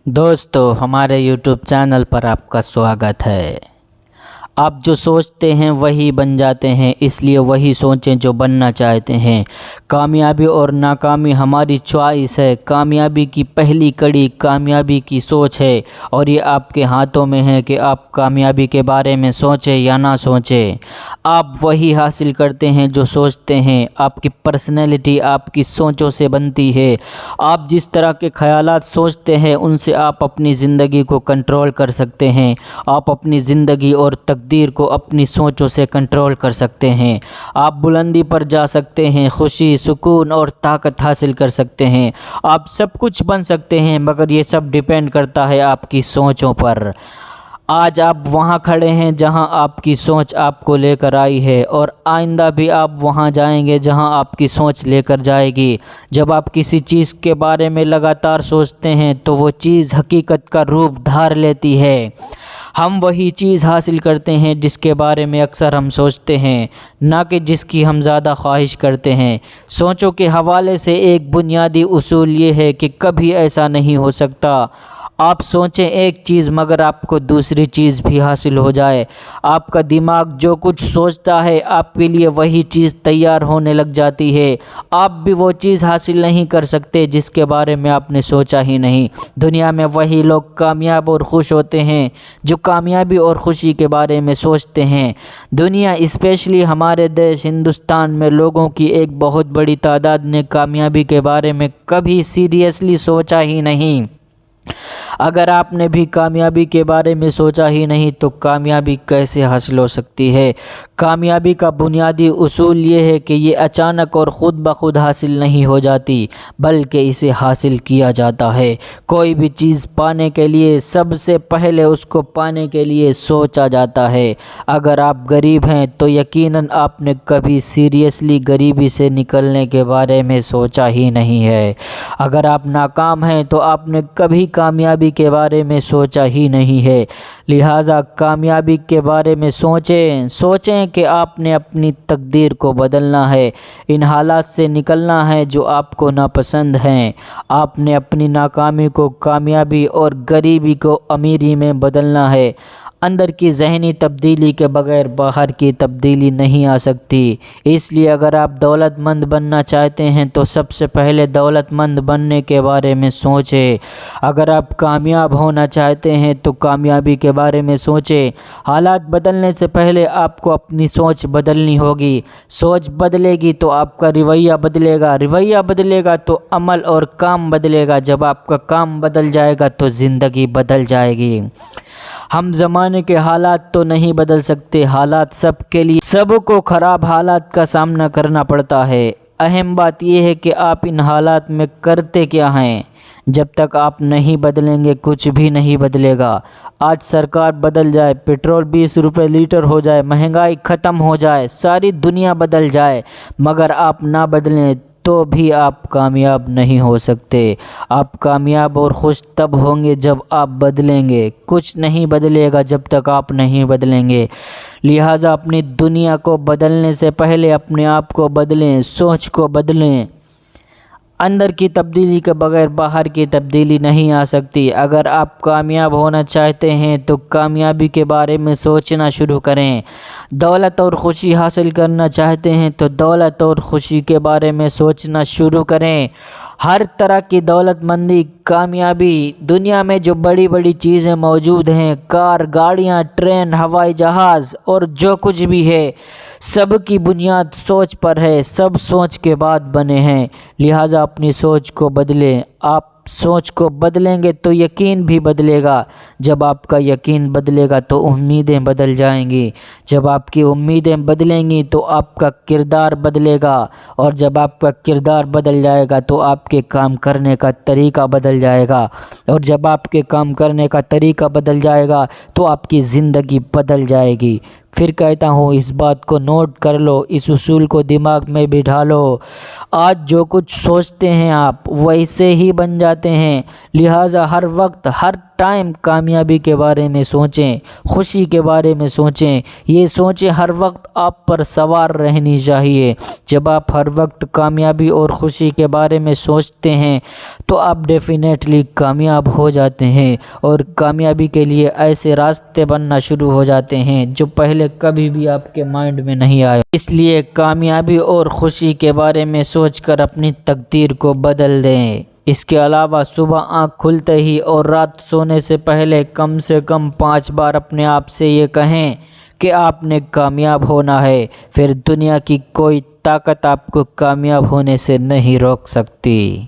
दोस्तों, हमारे YouTube channel पर आपका स्वागत है। आप जो सोचते हैं वही बन जाते हैं, इसलिए वही सोचें जो बनना चाहते हैं। कामयाबी और नाकामी हमारी चॉइस है। कामयाबी की पहली कड़ी कामयाबी की सोच है और ये आपके हाथों में है कि आप कामयाबी के बारे में सोचें या ना सोचें। आप वही हासिल करते हैं जो सोचते हैं। आपकी पर्सनैलिटी आपकी सोचों से बनती है। आप जिस तरह के ख़यालात सोचते हैं उनसे आप अपनी ज़िंदगी को कंट्रोल कर सकते हैं। आप अपनी ज़िंदगी और तकदीर को अपनी सोचों से कंट्रोल कर सकते हैं। आप बुलंदी पर जा सकते हैं, खुशी, सुकून और ताकत हासिल कर सकते हैं। आप सब कुछ बन सकते हैं, मगर ये सब डिपेंड करता है आपकी सोचों पर। आज आप वहाँ खड़े हैं जहाँ आपकी सोच आपको लेकर आई है और आइंदा भी आप वहाँ जाएंगे जहाँ आपकी सोच लेकर जाएगी। जब आप किसी चीज़ के बारे में लगातार सोचते हैं तो वो चीज़ हकीकत का रूप धार लेती है। हम वही चीज़ हासिल करते हैं जिसके बारे में अक्सर हम सोचते हैं, ना कि जिसकी हम ज़्यादा ख्वाहिश करते हैं। सोचों के हवाले से एक बुनियादी उसूल ये है कि कभी ऐसा नहीं हो सकता आप सोचें एक चीज़ मगर आपको दूसरी चीज़ भी हासिल हो जाए। आपका दिमाग जो कुछ सोचता है आपके लिए वही चीज़ तैयार होने लग जाती है। आप भी वो चीज़ हासिल नहीं कर सकते जिसके बारे में आपने सोचा ही नहीं। दुनिया में वही लोग कामयाब और खुश होते हैं जो कामयाबी और खुशी के बारे में सोचते हैं। दुनिया स्पेशली हमारे देश हिंदुस्तान में लोगों की एक बहुत बड़ी तादाद ने कामयाबी के बारे में कभी सीरियसली सोचा ही नहीं। अगर आपने भी कामयाबी के बारे में सोचा ही नहीं तो कामयाबी कैसे हासिल हो सकती है। कामयाबी का बुनियादी उसूल ये है कि ये अचानक और ख़ुद ब खुद हासिल नहीं हो जाती, बल्कि इसे हासिल किया जाता है। कोई भी चीज़ पाने के लिए सबसे पहले उसको पाने के लिए सोचा जाता है। अगर आप गरीब हैं तो यकीनन आपने कभी सीरियसली गरीबी से निकलने के बारे में सोचा ही नहीं है। अगर आप नाकाम हैं तो आपने कभी कामयाबी के बारे में सोचा ही नहीं है। लिहाजा कामयाबी के बारे में सोचें कि आपने अपनी तकदीर को बदलना है, इन हालात से निकलना है जो आपको नापसंद हैं। आपने अपनी नाकामी को कामयाबी और गरीबी को अमीरी में बदलना है। अंदर की ज़हनी तब्दीली के बगैर बाहर की तब्दीली नहीं आ सकती। इसलिए अगर आप दौलतमंद बनना चाहते हैं तो सबसे पहले दौलतमंद बनने के बारे में सोचें। अगर आप कामयाब होना चाहते हैं तो कामयाबी के बारे में सोचें। हालात बदलने से पहले आपको अपनी सोच बदलनी होगी। सोच बदलेगी तो आपका रवैया बदलेगा, रवैया बदलेगा तो अमल और काम बदलेगा। जब आपका काम बदल जाएगा तो ज़िंदगी बदल जाएगी। हम ज़माने के हालात तो नहीं बदल सकते, हालात सबके लिए सबको ख़राब हालात का सामना करना पड़ता है। अहम बात यह है कि आप इन हालात में करते क्या हैं। जब तक आप नहीं बदलेंगे कुछ भी नहीं बदलेगा। आज सरकार बदल जाए, पेट्रोल 20 रुपये लीटर हो जाए, महंगाई ख़त्म हो जाए, सारी दुनिया बदल जाए, मगर आप ना बदलें तो भी आप कामयाब नहीं हो सकते। आप कामयाब और खुश तब होंगे जब आप बदलेंगे। कुछ नहीं बदलेगा जब तक आप नहीं बदलेंगे। लिहाजा अपनी दुनिया को बदलने से पहले अपने आप को बदलें, सोच को बदलें। अंदर की तब्दीली के बगैर बाहर की तब्दीली नहीं आ सकती। अगर आप कामयाब होना चाहते हैं तो कामयाबी के बारे में सोचना शुरू करें। दौलत और खुशी हासिल करना चाहते हैं तो दौलत और खुशी के बारे में सोचना शुरू करें। हर तरह की दौलतमंदी, कामयाबी, दुनिया में जो बड़ी बड़ी चीज़ें मौजूद हैं, कार, गाड़ियाँ, ट्रेन, हवाई जहाज़ और जो कुछ भी है, सब की बुनियाद सोच पर है। सब सोच के बाद बने हैं। लिहाजा अपनी सोच को बदलें। आप सोच को बदलेंगे तो यकीन भी बदलेगा। जब आपका यकीन बदलेगा तो उम्मीदें बदल जाएंगी। जब आपकी उम्मीदें बदलेंगी तो आपका किरदार बदलेगा, और जब आपका किरदार बदल जाएगा तो आपके काम करने का तरीका बदल जाएगा, और जब आपके काम करने का तरीका बदल जाएगा तो आपकी ज़िंदगी बदल जाएगी। फिर कहता हूँ, इस बात को नोट कर लो, इस उसूल को दिमाग में बिठा लो। आज जो कुछ सोचते हैं आप वैसे ही बन जाते हैं। लिहाजा हर वक्त, हर ٹائم کامیابی کے بارے میں سوچیں، خوشی کے بارے میں سوچیں، یہ سوچیں ہر وقت آپ پر سوار رہنی چاہیے۔ جب آپ ہر وقت کامیابی اور خوشی کے بارے میں سوچتے ہیں تو آپ ڈیفینیٹلی کامیاب ہو جاتے ہیں، اور کامیابی کے لیے ایسے راستے بننا شروع ہو جاتے ہیں جو پہلے کبھی بھی آپ کے مائنڈ میں نہیں آئے۔ اس لیے کامیابی اور خوشی کے بارے میں سوچ کر اپنی تقدیر کو بدل دیں۔ اس کے علاوہ صبح آنکھ کھلتے ہی اور رات سونے سے پہلے کم سے کم 5 بار اپنے آپ سے یہ کہیں کہ آپ نے کامیاب ہونا ہے، پھر دنیا کی کوئی طاقت آپ کو کامیاب ہونے سے نہیں روک سکتی۔